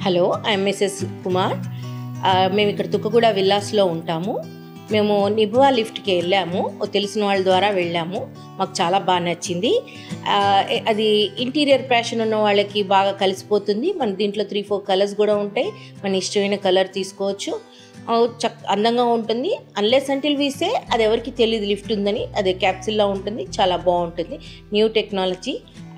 Hello, I'm Mrs Kumar. మేము ఇక్కడ తుక్కగూడ విల్లాస్లో ఉంటాము. మేము నిబువా లిఫ్ట్కి వెళ్ళాము, తెలిసిన వాళ్ళ ద్వారా వెళ్ళాము. మాకు చాలా బాగా నచ్చింది. అది ఇంటీరియర్ ప్యాషన్ ఉన్న వాళ్ళకి బాగా కలిసిపోతుంది. మన దీంట్లో 3-4 కలర్స్ కూడా ఉంటాయి. మన ఇష్టమైన కలర్ తీసుకోవచ్చు. అందంగా ఉంటుంది. అన్లెస్ అంటిల్ వీసే అది ఎవరికి తెలియదు లిఫ్ట్ ఉందని. అది క్యాప్సిల్లా ఉంటుంది, చాలా బాగుంటుంది. న్యూ టెక్నాలజీ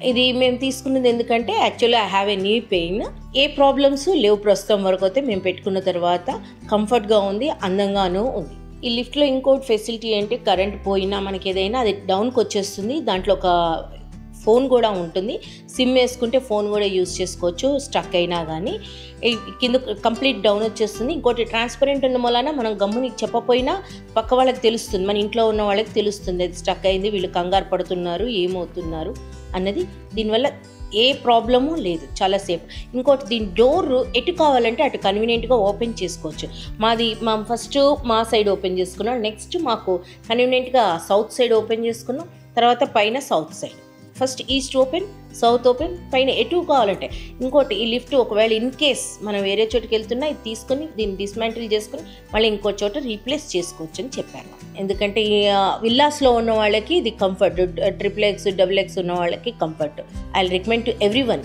ఇది మేము తీసుకున్నది. ఎందుకంటే actually I have a knee pain. A problems లేవు ప్రస్తుతం వరకు. అయితే మేము పెట్టుకున్న తర్వాత కంఫర్ట్గా ఉంది, అందంగానూ ఉంది. ఈ లిఫ్ట్లో ఇంకోటి ఫెసిలిటీ ఏంటి, కరెంట్ పోయినా మనకి ఏదైనా అది డౌన్కి వచ్చేస్తుంది. దాంట్లో ఒక ఫోన్ కూడా ఉంటుంది. సిమ్ వేసుకుంటే ఫోన్ కూడా యూజ్ చేసుకోవచ్చు స్ట్రక్ అయినా కానీ. కింద కంప్లీట్ డౌన్ వచ్చేస్తుంది. ఇంకోటి ట్రాన్స్పరెంట్ ఉన్న వలన మనం గమ్ముని చెప్పపోయినా పక్క వాళ్ళకి తెలుస్తుంది, మన ఇంట్లో ఉన్న వాళ్ళకి తెలుస్తుంది అది స్ట్రక్ అయింది, వీళ్ళు కంగారు పడుతున్నారు, ఏమవుతున్నారు అన్నది. దీనివల్ల ఏ ప్రాబ్లము లేదు, చాలా సేఫ్. ఇంకోటి దీని డోర్ ఎటు కావాలంటే అటు కన్వీనియంట్గా ఓపెన్ చేసుకోవచ్చు. ఫస్ట్ మా సైడ్ ఓపెన్ చేసుకున్నాం, నెక్స్ట్ మాకు కన్వీనియంట్గా సౌత్ సైడ్ ఓపెన్ చేసుకున్నాం, తర్వాత పైన south side. First east open, south open, పైన ఎటు కావాలంటే. ఇంకోటి ఈ లిఫ్ట్ ఒకవేళ ఇన్ కేస్ మనం వేరే చోటుకి వెళ్తున్నా ఇది తీసుకొని దీన్ని డిస్మాంటిల్ చేసుకుని మళ్ళీ ఇంకో చోట రీప్లేస్ చేసుకోవచ్చు అని చెప్పాను. ఎందుకంటే ఈ విల్లాస్లో ఉన్న వాళ్ళకి ఇది కంఫర్ట్, XXX, XX ఉన్న వాళ్ళకి comfort. I recommend to every one.